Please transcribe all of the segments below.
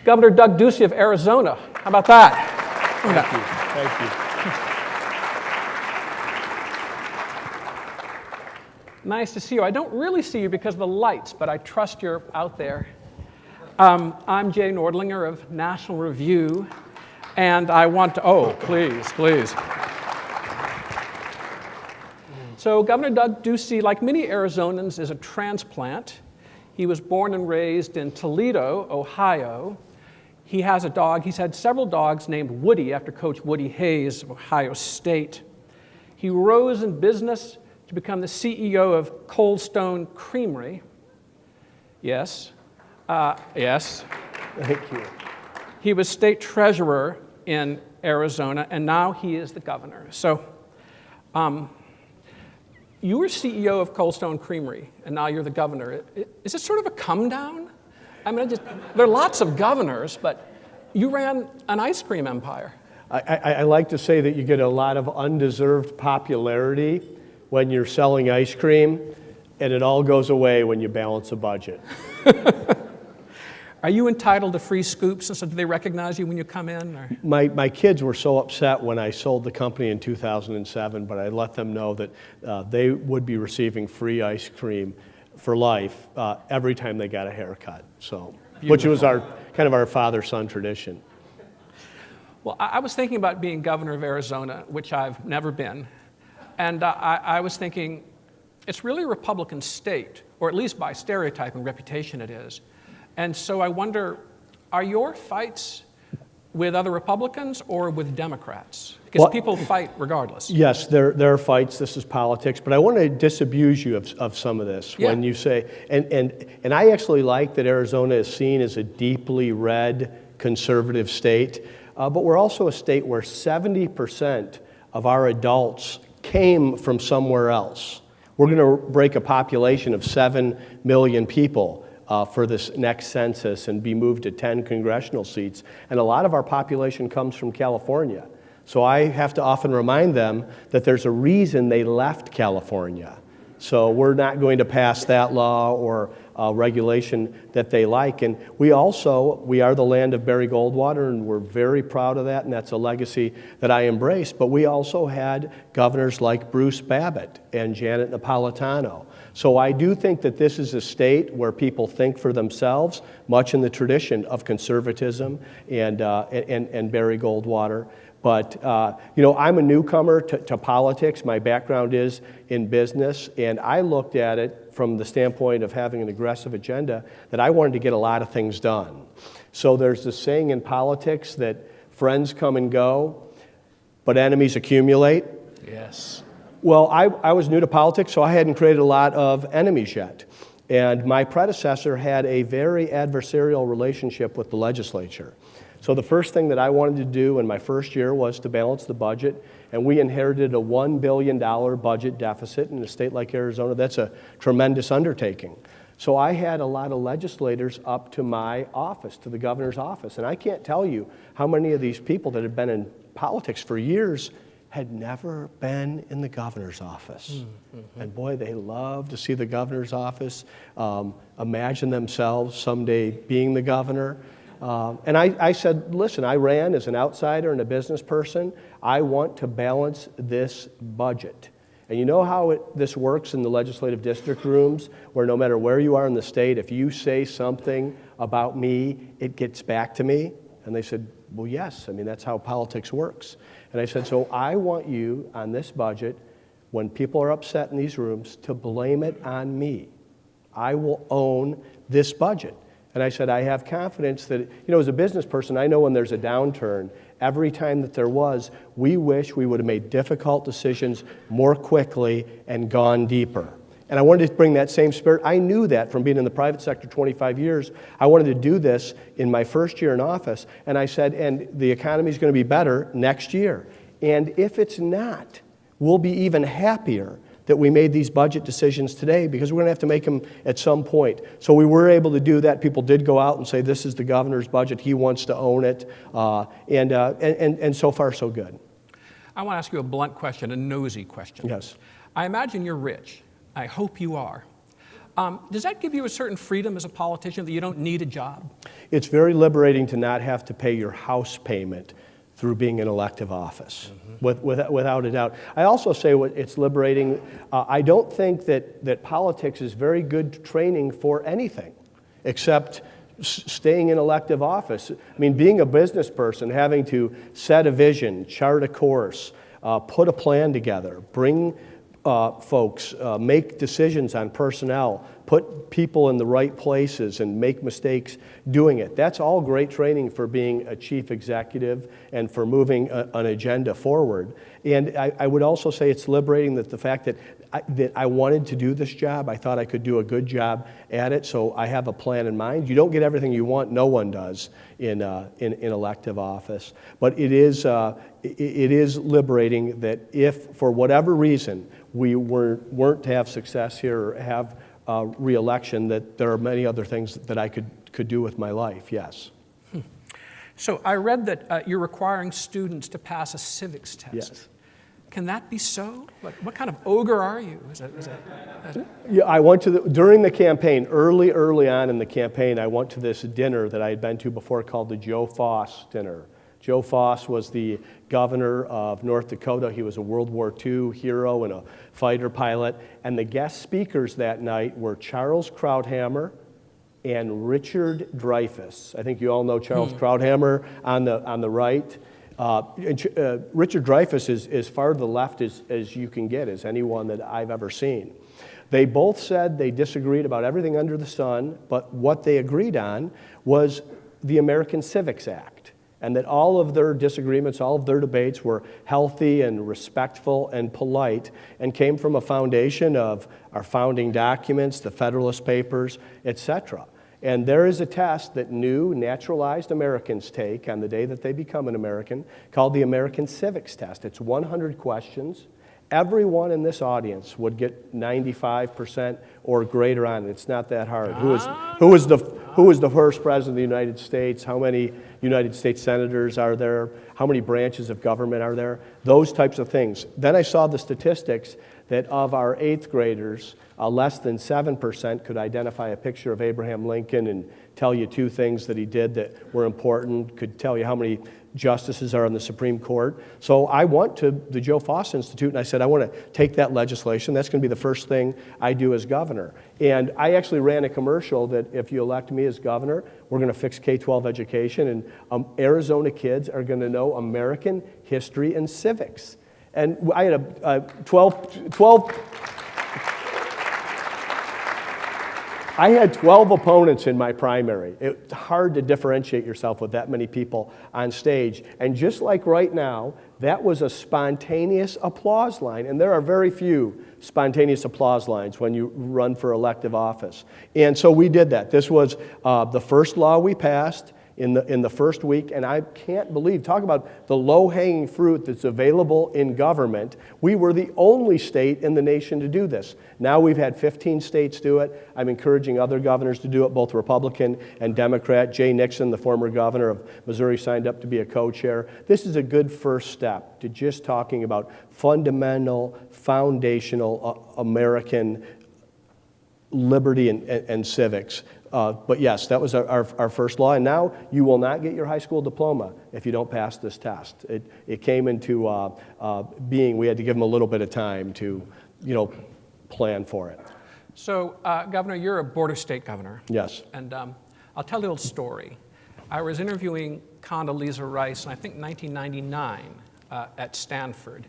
Governor Doug Ducey of Arizona. How about that? Thank you. Thank you. Nice to see you. I don't really see you because of the lights, but I trust you're out there. I'm Jay Nordlinger of National Review, and I want to, oh, please. So Governor Doug Ducey, like many Arizonans, is a transplant. He was born and raised in Toledo, Ohio. He has a dog. He's had several dogs named Woody after Coach Woody Hayes of Ohio State. He rose in business to become the CEO of Cold Stone Creamery. Yes. Yes. Thank you. He was state treasurer in Arizona, and now he is the governor. So you were CEO of Cold Stone Creamery, and now you're the governor. Is it sort of a come down? I mean, there are lots of governors, but you ran an ice cream empire. I like to say that you get a lot of undeserved popularity when you're selling ice cream, and it all goes away when you balance a budget. Are you entitled to free scoops? And so do they recognize you when you come in? Or? My kids were so upset when I sold the company in 2007, but I let them know that they would be receiving free ice cream for life every time they got a haircut. So, which was our kind of our father-son tradition. Well, I was thinking about being governor of Arizona, which I've never been, and I was thinking it's really a Republican state, or at least by stereotype and reputation it is. And so I wonder, are your fights with other Republicans or with Democrats? Because people fight regardless. Yes, there are fights. This is politics. But I want to disabuse you of some of this when you say, and I actually like that Arizona is seen as a deeply red conservative state. But we're also a state where 70% of our adults came from somewhere else. We're going to break a population of 7 million people for this next census and be moved to 10 congressional seats. And a lot of our population comes from California. So I have to often remind them that there's a reason they left California. So we're not going to pass that law or regulation that they like. And we are the land of Barry Goldwater, and we're very proud of that, and that's a legacy that I embrace. But we also had governors like Bruce Babbitt and Janet Napolitano. So I do think that this is a state where people think for themselves, much in the tradition of conservatism and Barry Goldwater. But, I'm a newcomer to politics. My background is in business, and I looked at it from the standpoint of having an aggressive agenda that I wanted to get a lot of things done. So there's this saying in politics that friends come and go, but enemies accumulate. Yes. Well, I was new to politics, so I hadn't created a lot of enemies yet. And my predecessor had a very adversarial relationship with the legislature. So the first thing that I wanted to do in my first year was to balance the budget, and we inherited a $1 billion budget deficit in a state like Arizona. That's a tremendous undertaking. So I had a lot of legislators up to my office, to the governor's office, and I can't tell you how many of these people that had been in politics for years had never been in the governor's office. Mm-hmm. And boy, they love to see the governor's office, imagine themselves someday being the governor. And I said, listen, I ran as an outsider and a business person. I want to balance this budget. And you know how this works in the legislative district rooms, where no matter where you are in the state, if you say something about me, it gets back to me? And they said, well, yes. I mean, that's how politics works. And I said, so I want you on this budget, when people are upset in these rooms, to blame it on me. I will own this budget. And I said, I have confidence that, as a business person, I know when there's a downturn, every time that there was, we wish we would have made difficult decisions more quickly and gone deeper. And I wanted to bring that same spirit. I knew that from being in the private sector 25 years. I wanted to do this in my first year in office. And I said, and the economy is going to be better next year. And if it's not, we'll be even happier that we made these budget decisions today, because we're going to have to make them at some point. So we were able to do that. People did go out and say, this is the governor's budget. He wants to own it. And so far, so good. I want to ask you a blunt question, a nosy question. Yes. I imagine you're rich. I hope you are. Does that give you a certain freedom as a politician that you don't need a job? It's very liberating to not have to pay your house payment through being in elective office, without a doubt. I also say it's liberating. I don't think that politics is very good training for anything except staying in elective office. I mean, being a business person, having to set a vision, chart a course, put a plan together, bring folks, make decisions on personnel, put people in the right places and make mistakes doing it. That's all great training for being a chief executive and for moving an agenda forward. And I would also say it's liberating that the fact that I wanted to do this job, I thought I could do a good job at it, so I have a plan in mind. You don't get everything you want, no one does in elective office. But it is liberating that if, for whatever reason, we weren't to have success here or have re-election, that there are many other things that I could do with my life, yes. So I read that you're requiring students to pass a civics test. Yes. Can that be so? What kind of ogre are you? Yeah, I went to during the campaign, early on in the campaign, I went to this dinner that I had been to before called the Joe Foss dinner. Joe Foss was the governor of North Dakota. He was a World War II hero and a fighter pilot. And the guest speakers that night were Charles Krauthammer and Richard Dreyfuss. I think you all know Charles Krauthammer on the right. Richard Dreyfuss is as far to the left as you can get, as anyone that I've ever seen. They both said they disagreed about everything under the sun, but what they agreed on was the American Civics Act, and that all of their disagreements, all of their debates were healthy and respectful and polite and came from a foundation of our founding documents, the Federalist Papers, etc. And there is a test that new naturalized Americans take on the day that they become an American called the American Civics Test. It's 100 questions. Everyone in this audience would get 95% or greater on it. It's not that hard. Who was the first president of the United States? How many United States senators are there? How many branches of government are there? Those types of things. Then I saw the statistics that of our 8th graders, less than 7% could identify a picture of Abraham Lincoln and tell you 2 things that he did that were important, could tell you how many justices are on the Supreme Court. So I went to the Joe Foss Institute and I said, I want to take that legislation. That's going to be the first thing I do as governor. And I actually ran a commercial that if you elect me as governor, we're going to fix K-12 education and Arizona kids are going to know American history and civics. And I had a 12 I had 12 opponents in my primary. It's hard to differentiate yourself with that many people on stage. And just like right now, that was a spontaneous applause line. And there are very few spontaneous applause lines when you run for elective office. And so we did that. This was the first law we passed in the first week, and I can't believe, talk about the low-hanging fruit that's available in government. We were the only state in the nation to do this. Now we've had 15 states do it. I'm encouraging other governors to do it, both Republican and Democrat. Jay Nixon, the former governor of Missouri, signed up to be a co-chair. This is a good first step to just talking about fundamental, foundational American liberty and civics. But yes, that was our first law, and now you will not get your high school diploma if you don't pass this test. It came into being. We had to give them a little bit of time to, plan for it. So, Governor, you're a border state governor. Yes. And I'll tell you a little story. I was interviewing Condoleezza Rice in, I think, 1999 at Stanford,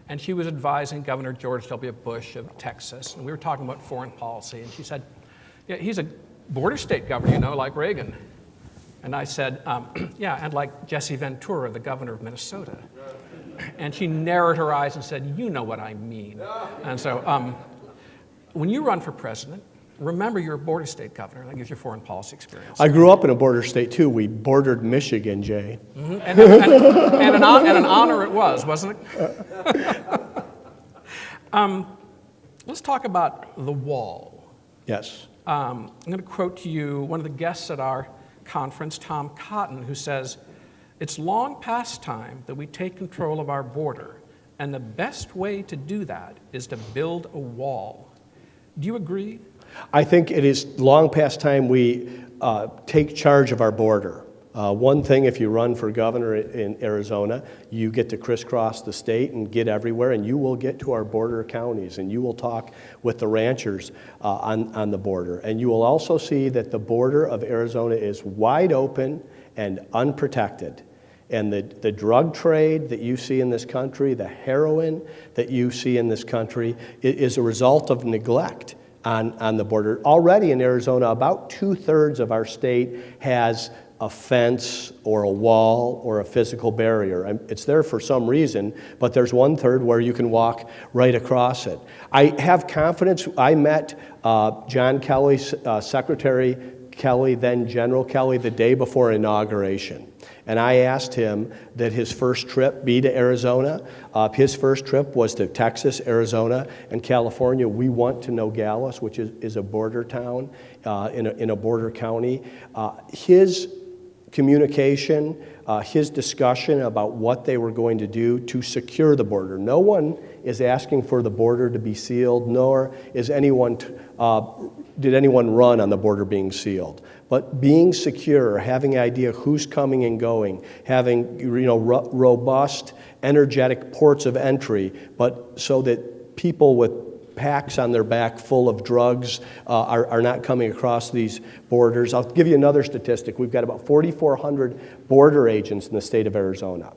and she was advising Governor George W. Bush of Texas, and we were talking about foreign policy, and she said, yeah, he's a border state governor, like Reagan. And I said, yeah, and like Jesse Ventura, the governor of Minnesota. And she narrowed her eyes and said, you know what I mean. And so when you run for president, remember you're a border state governor. That gives you foreign policy experience. I grew up in a border state, too. We bordered Michigan, Jay. Mm-hmm. And an honor it was, wasn't it? Let's talk about the wall. Yes. I'm going to quote to you one of the guests at our conference, Tom Cotton, who says, "It's long past time that we take control of our border, and the best way to do that is to build a wall." Do you agree? I think it is long past time we take charge of our border. One thing, if you run for governor in Arizona, you get to crisscross the state and get everywhere, and you will get to our border counties, and you will talk with the ranchers on the border. And you will also see that the border of Arizona is wide open and unprotected. And the drug trade that you see in this country, the heroin that you see in this country, is a result of neglect on the border. Already in Arizona, about 2/3 of our state has a fence or a wall or a physical barrier. It's there for some reason, but there's 1/3 where you can walk right across it. I have confidence. I met John Kelly, Secretary Kelly, then General Kelly, the day before inauguration. And I asked him that his first trip be to Arizona. His first trip was to Texas, Arizona, and California. We want to Nogales, which is a border town in a border county. His communication, his discussion about what they were going to do to secure the border. No one is asking for the border to be sealed, nor is did anyone run on the border being sealed. But being secure, having an idea who's coming and going, having robust, energetic ports of entry, but so that people with packs on their back full of drugs are not coming across these borders. I'll give you another statistic. We've got about 4,400 border agents in the state of Arizona.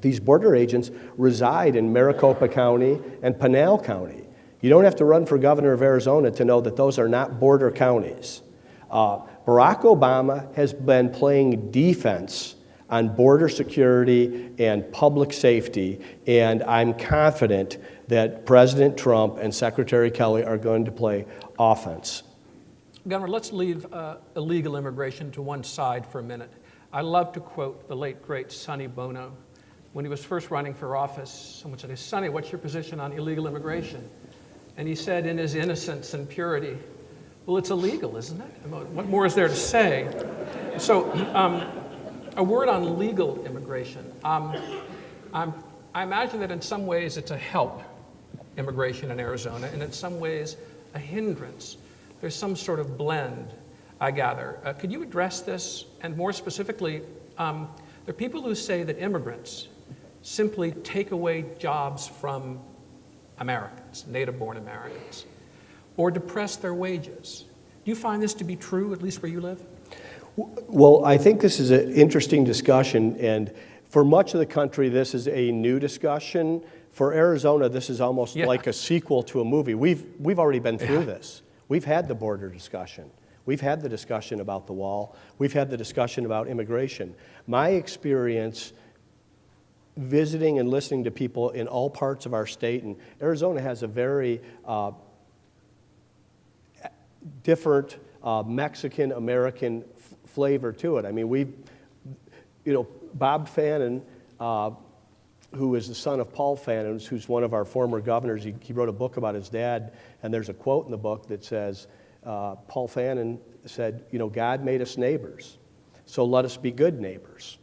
These border agents reside in Maricopa County and Pinal County. You don't have to run for governor of Arizona to know that those are not border counties. Barack Obama has been playing defense on border security and public safety, and I'm confident that President Trump and Secretary Kelly are going to play offense. Governor, let's leave illegal immigration to one side for a minute. I love to quote the late, great Sonny Bono. When he was first running for office, someone said, "Hey, Sonny, what's your position on illegal immigration?" And he said in his innocence and purity, "Well, it's illegal, isn't it? What more is there to say?" So a word on legal immigration. I imagine that in some ways it's a help, immigration in Arizona, and in some ways a hindrance. There's some sort of blend, I gather. Could you address this? And more specifically, there are people who say that immigrants simply take away jobs from Americans, native-born Americans, or depress their wages. Do you find this to be true, at least where you live? Well, I think this is an interesting discussion, and for much of the country, this is a new discussion. For Arizona, this is almost like a sequel to a movie. We've already been through this. We've had the border discussion. We've had the discussion about the wall. We've had the discussion about immigration. My experience visiting and listening to people in all parts of our state, and Arizona has a very different Mexican-American flavor to it. I mean, Bob Fannin, who is the son of Paul Fannin, who's one of our former governors, he wrote a book about his dad, and there's a quote in the book that says, Paul Fannin said, God made us neighbors, so let us be good neighbors.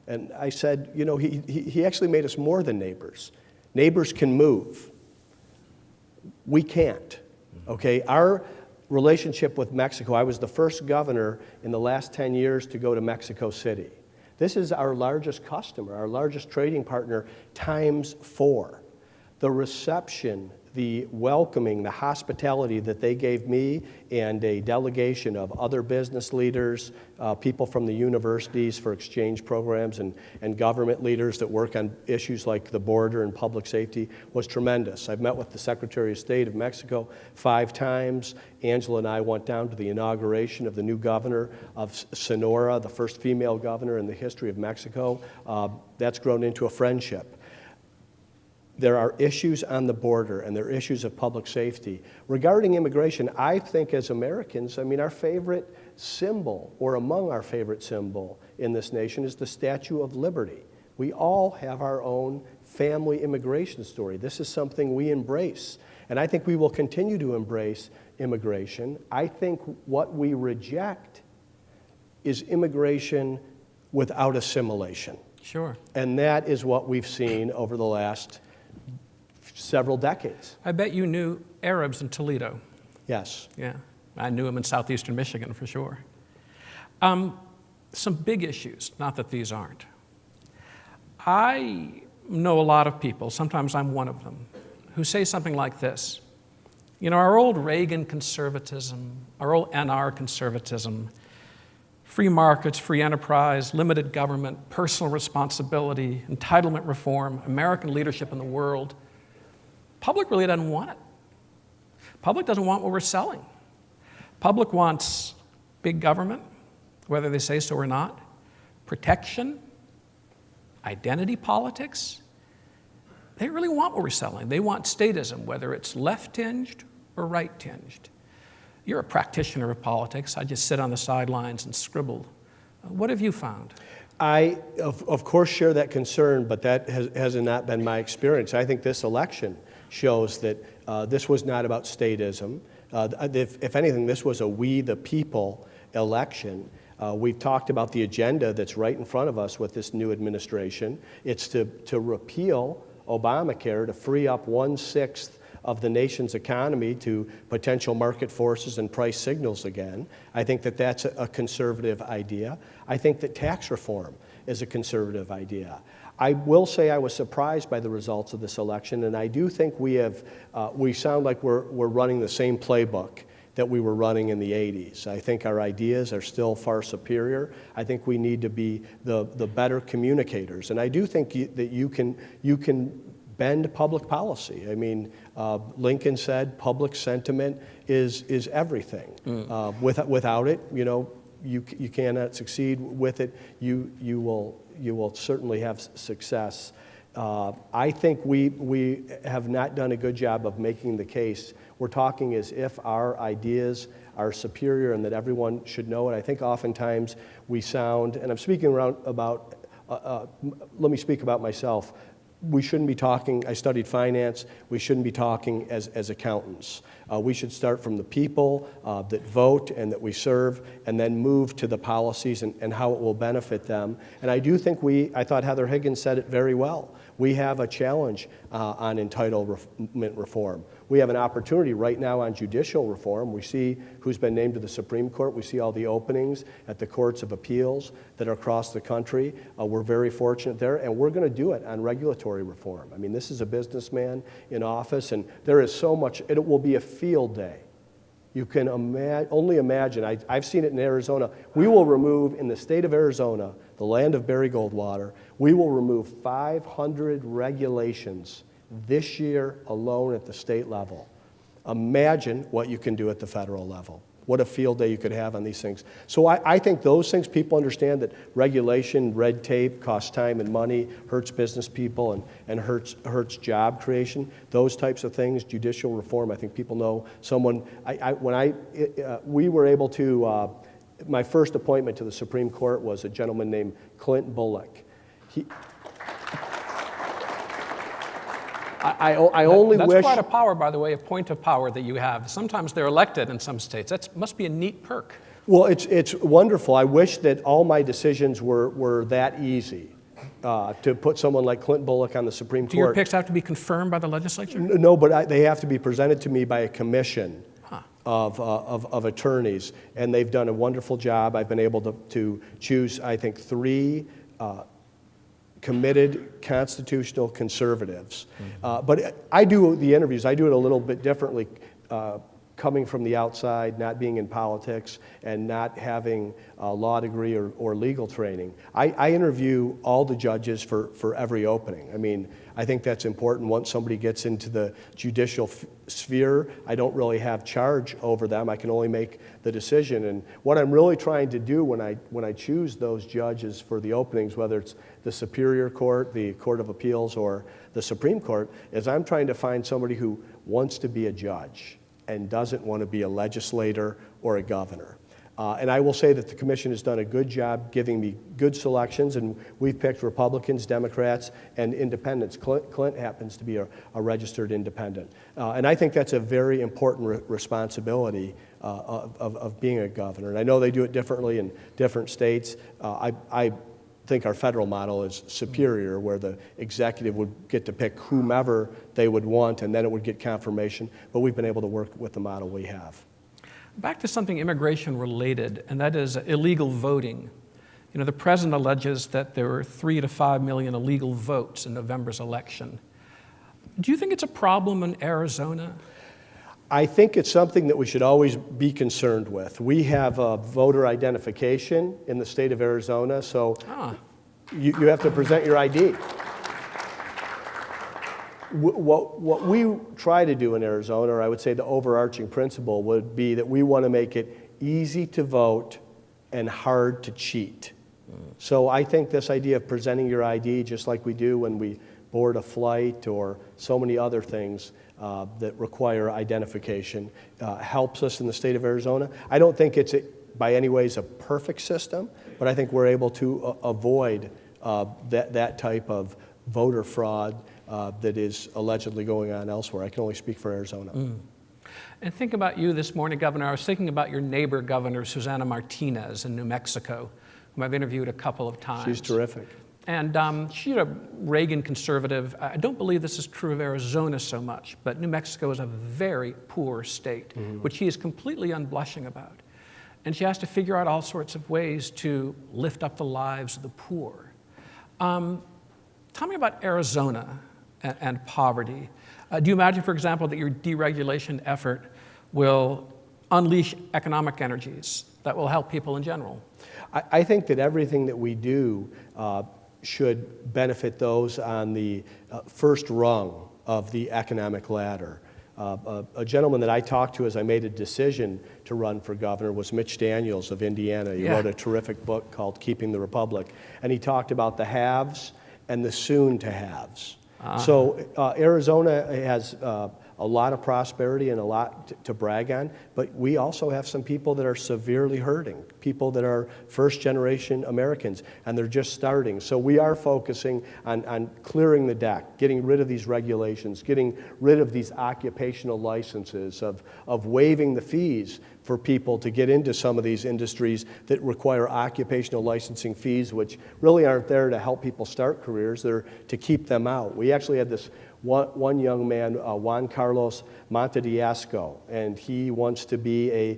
And I said, he actually made us more than neighbors. Neighbors can move. We can't, okay? Our relationship with Mexico, I was the first governor in the last 10 years to go to Mexico City. This is our largest customer, our largest trading partner, times 4. The reception, the welcoming, the hospitality that they gave me and a delegation of other business leaders, people from the universities for exchange programs and government leaders that work on issues like the border and public safety was tremendous. I've met with the Secretary of State of Mexico 5 times. Angela and I went down to the inauguration of the new governor of Sonora, the first female governor in the history of Mexico. That's grown into a friendship. There are issues on the border, and there are issues of public safety. Regarding immigration, I think as Americans, our favorite symbol, or among our favorite symbol in this nation, is the Statue of Liberty. We all have our own family immigration story. This is something we embrace, and I think we will continue to embrace immigration. I think what we reject is immigration without assimilation. Sure. And that is what we've seen over the last several decades. I bet you knew Arabs in Toledo. Yes. Yeah, I knew him in southeastern Michigan for sure. Some big issues, not that these aren't. I know a lot of people, sometimes I'm one of them, who say something like this. You know, our old Reagan conservatism, our old NR conservatism, free markets, free enterprise, limited government, personal responsibility, entitlement reform, American leadership in the world, public really doesn't want it. Public doesn't want what we're selling. Public wants big government, whether they say so or not, protection, identity politics. They really want what we're selling. They want statism, whether it's left-tinged or right-tinged. You're a practitioner of politics. I just sit on the sidelines and scribble. What have you found? I, of course, share that concern, but that has not been my experience. I think this election shows that this was not about statism. If anything, this was a we the people election. We've talked about the agenda that's right in front of us with this new administration. It's to repeal Obamacare, to free up 1/6 of the nation's economy to potential market forces and price signals again. I think that that's a conservative idea. I think that tax reform is a conservative idea. I will say I was surprised by the results of this election, and I do think we sound like we're running the same playbook that we were running in the 80s. I think our ideas are still far superior. I think we need to be the better communicators, and I do think that you can bend public policy. I mean, Lincoln said public sentiment is everything. Without it, you know, you cannot succeed. With it, you will certainly have success. I think we have not done a good job of making the case. We're talking as if our ideas are superior and that everyone should know it. I think oftentimes we sound, and I'm speaking around about, let me speak about myself. We shouldn't be talking, I studied finance, we shouldn't be talking as accountants. We should start from the people that vote and that we serve, and then move to the policies and how it will benefit them. And I do think I thought Heather Higgins said it very well. We have a challenge on entitlement reform. We have an opportunity right now on judicial reform. We see who's been named to the Supreme Court. We see all the openings at the courts of appeals that are across the country. We're very fortunate there, and we're going to do it on regulatory reform. I mean, this is a businessman in office, and there is so much. It will be a field day. You can only imagine. I've seen it in Arizona. We will remove, in the state of Arizona, the land of Barry Goldwater, we will remove 500 regulations this year alone at the state level. Imagine what you can do at the federal level. What a field day you could have on these things. So I think those things, people understand that regulation, red tape, costs time and money, hurts business people and hurts job creation. Those types of things, judicial reform, I think people know someone. We were able to, my first appointment to the Supreme Court was a gentleman named Clint Bullock. I only wish... That's quite a power, by the way, a point of power that you have. Sometimes they're elected in some states. That must be a neat perk. Well, it's wonderful. I wish that all my decisions were that easy. To put someone like Clint Bullock on the Supreme Court. Do your picks have to be confirmed by the legislature? No, but they have to be presented to me by a commission of attorneys, and they've done a wonderful job. I've been able to choose, I think, 3 committed constitutional conservatives. But I do the interviews, I do it a little bit differently, coming from the outside, not being in politics, and not having a law degree or legal training. I interview all the judges for every opening. I mean, I think that's important. Once somebody gets into the judicial sphere, I don't really have charge over them. I can only make the decision. And what I'm really trying to do when I choose those judges for the openings, whether it's the Superior Court, the Court of Appeals, or the Supreme Court, is I'm trying to find somebody who wants to be a judge and doesn't want to be a legislator or a governor. And I will say that the commission has done a good job giving me good selections, and we've picked Republicans, Democrats, and independents. Clint happens to be a registered independent. And I think that's a very important responsibility of being a governor. And I know they do it differently in different states. think our federal model is superior, where the executive would get to pick whomever they would want, and then it would get confirmation. But we've been able to work with the model we have. Back to something immigration related, and that is illegal voting. You know, the president alleges that there were 3 to 5 million illegal votes in November's election. Do you think it's a problem in Arizona? I think it's something that we should always be concerned with. We have a voter identification in the state of Arizona, so you have to present your ID. What we try to do in Arizona, or I would say the overarching principle, would be that we want to make it easy to vote and hard to cheat. So I think this idea of presenting your ID, just like we do when we board a flight or so many other things that require identification, helps us in the state of Arizona. I don't think it's by any ways a perfect system, but I think we're able to avoid that type of voter fraud that is allegedly going on elsewhere. I can only speak for Arizona. And think about you this morning, Governor. I was thinking about your neighbor, Governor Susana Martinez in New Mexico, whom I've interviewed a couple of times. She's terrific. And she's a Reagan conservative. I don't believe this is true of Arizona so much, but New Mexico is a very poor state, which she is completely unblushing about. And she has to figure out all sorts of ways to lift up the lives of the poor. Tell me about Arizona and poverty. Do you imagine, for example, that your deregulation effort will unleash economic energies that will help people in general? I think that everything that we do should benefit those on the first rung of the economic ladder. A gentleman that I talked to as I made a decision to run for governor was Mitch Daniels of Indiana. He wrote a terrific book called Keeping the Republic, and he talked about the haves and the soon-to-haves. So Arizona has a lot of prosperity and a lot to brag on, but we also have some people that are severely hurting, people that are first-generation Americans, and they're just starting. So we are focusing on clearing the deck, getting rid of these regulations, getting rid of these occupational licenses, of waiving the fees for people to get into some of these industries that require occupational licensing fees, which really aren't there to help people start careers, they're to keep them out. We actually had this one young man, Juan Carlos Montediasco, and he wants to be a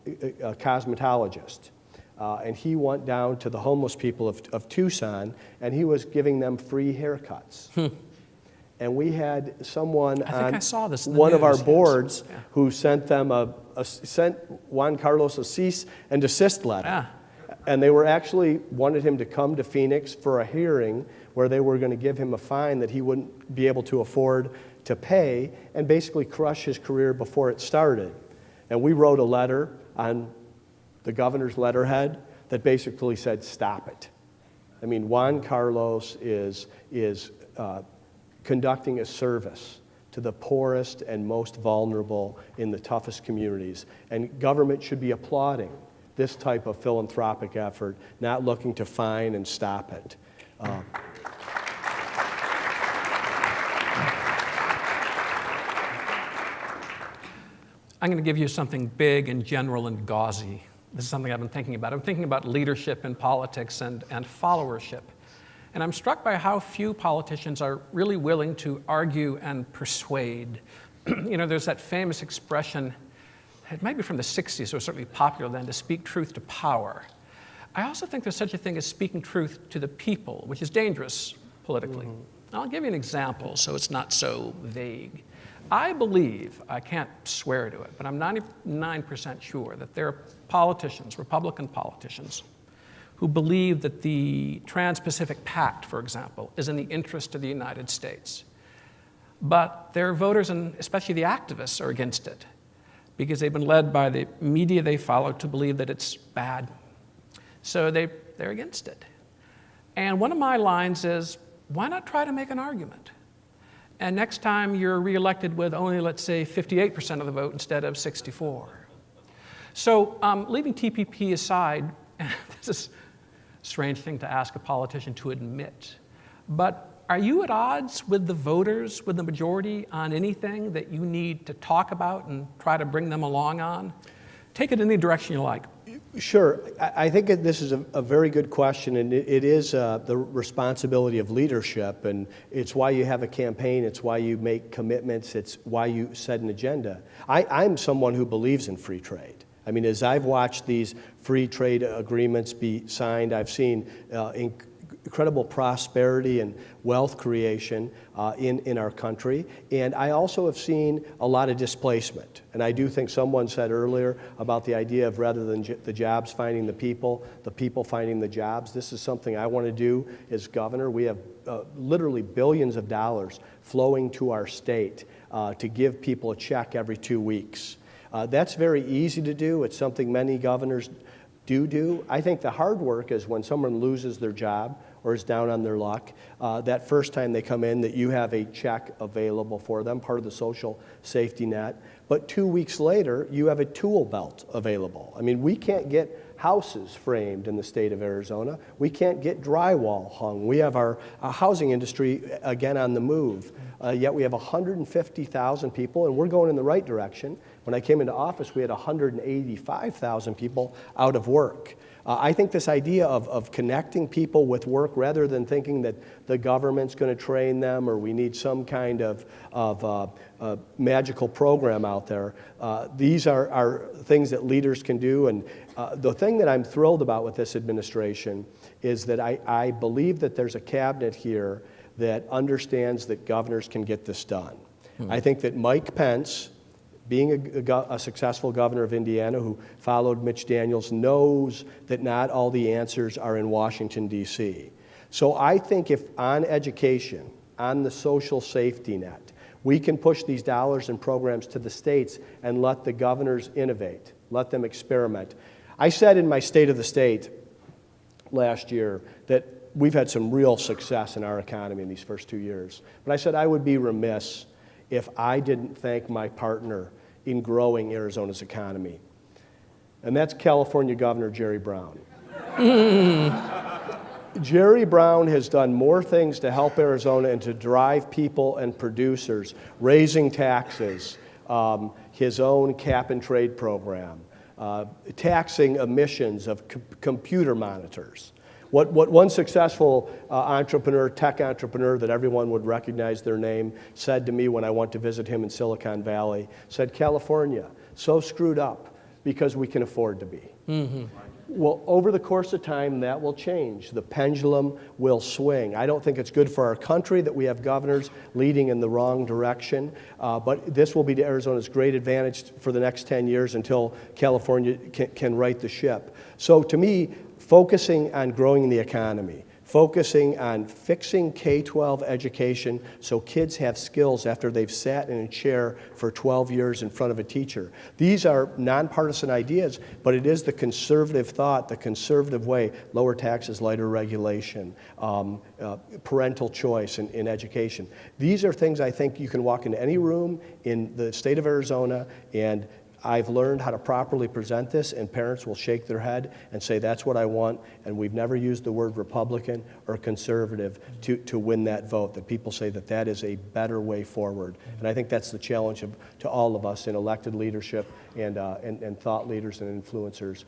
cosmetologist. And he went down to the homeless people of Tucson, and he was giving them free haircuts. And we had someone on one of our boards who sent them sent Juan Carlos a cease and desist letter. And they were actually wanted him to come to Phoenix for a hearing where they were going to give him a fine that he wouldn't be able to afford to pay and basically crush his career before it started. And we wrote a letter on the governor's letterhead that basically said, stop it. I mean, Juan Carlos is conducting a service to the poorest and most vulnerable in the toughest communities. And government should be applauding this type of philanthropic effort, not looking to fine and stop it. I'm going to give you something big and general and gauzy. This is something I've been thinking about. I'm thinking about leadership in politics and followership. And I'm struck by how few politicians are really willing to argue and persuade. You know, there's that famous expression, it might be from the 60s, so it was certainly popular then, to speak truth to power. I also think there's such a thing as speaking truth to the people, which is dangerous politically. I'll give you an example so it's not so vague. I believe, I can't swear to it, but I'm 99% sure that there are politicians, Republican politicians, who believe that the Trans-Pacific Pact, for example, is in the interest of the United States. But their voters, and especially the activists, are against it because they've been led by the media they follow to believe that it's bad. So they're against it. And one of my lines is, why not try to make an argument? And next time you're reelected with only, let's say, 58% of the vote instead of 64. So leaving TPP aside, this is a strange thing to ask a politician to admit, but are you at odds with the voters, with the majority, on anything that you need to talk about and try to bring them along on? Take it in any direction you like. Sure. I think this is a very good question, and it is the responsibility of leadership, and it's why you have a campaign, it's why you make commitments, it's why you set an agenda. I'm someone who believes in free trade. I mean, as I've watched these free trade agreements be signed, I've seen incredible prosperity and wealth creation in our country. And I also have seen a lot of displacement. And I do think someone said earlier about the idea of rather than the jobs finding the people finding the jobs. This is something I want to do as governor. We have literally billions of dollars flowing to our state to give people a check every 2 weeks. That's very easy to do. It's something many governors do. I think the hard work is when someone loses their job or is down on their luck, that first time they come in, that you have a check available for them, part of the social safety net. But 2 weeks later, you have a tool belt available. I mean, we can't get houses framed in the state of Arizona. We can't get drywall hung. We have our housing industry, again, on the move. Yet we have 150,000 people, and we're going in the right direction. When I came into office, we had 185,000 people out of work. I think this idea of connecting people with work rather than thinking that the government's going to train them or we need some kind of magical program out there, these are things that leaders can do. And the thing that I'm thrilled about with this administration is that I believe that there's a cabinet here that understands that governors can get this done. I think that Mike Pence, being a successful governor of Indiana who followed Mitch Daniels, knows that not all the answers are in Washington, D.C. So I think if on education, on the social safety net, we can push these dollars and programs to the states and let the governors innovate, let them experiment. I said in my State of the State last year that we've had some real success in our economy in these first 2 years. But I said I would be remiss if I didn't thank my partner in growing Arizona's economy. And that's California Governor Jerry Brown. Jerry Brown has done more things to help Arizona and to drive people and producers, raising taxes, his own cap and trade program, taxing emissions of computer monitors. What one successful entrepreneur, tech entrepreneur that everyone would recognize their name, said to me when I went to visit him in Silicon Valley, said, California, so screwed up because we can afford to be. Mm-hmm. Well, over the course of time, that will change. The pendulum will swing. I don't think it's good for our country that we have governors leading in the wrong direction, but this will be to Arizona's great advantage for the next 10 years until California can right the ship. So to me, focusing on growing the economy, focusing on fixing K-12 education so kids have skills after they've sat in a chair for 12 years in front of a teacher. These are nonpartisan ideas, but it is the conservative thought, the conservative way, lower taxes, lighter regulation, parental choice in education. These are things I think you can walk into any room in the state of Arizona, and I've learned how to properly present this, and parents will shake their head and say, that's what I want, and we've never used the word Republican or conservative to win that vote, that people say that that is a better way forward. And I think that's the challenge to all of us in elected leadership and thought leaders and influencers.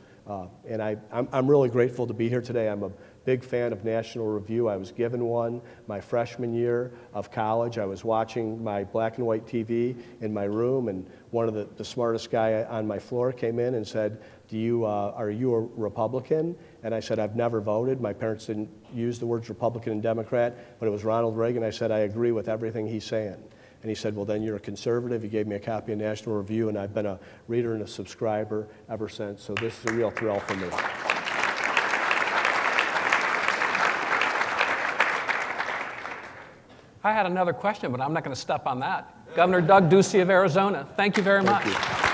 And I'm really grateful to be here today. I'm a big fan of National Review. I was given one my freshman year of college. I was watching my black and white TV in my room, and one of the smartest guy on my floor came in and said, are you a Republican? And I said, I've never voted. My parents didn't use the words Republican and Democrat, but it was Ronald Reagan. I said, I agree with everything he's saying. And he said, well, then you're a conservative. He gave me a copy of National Review, and I've been a reader and a subscriber ever since. So this is a real thrill for me. I had another question, but I'm not going to step on that. Governor Doug Ducey of Arizona, thank you very much. Thank you.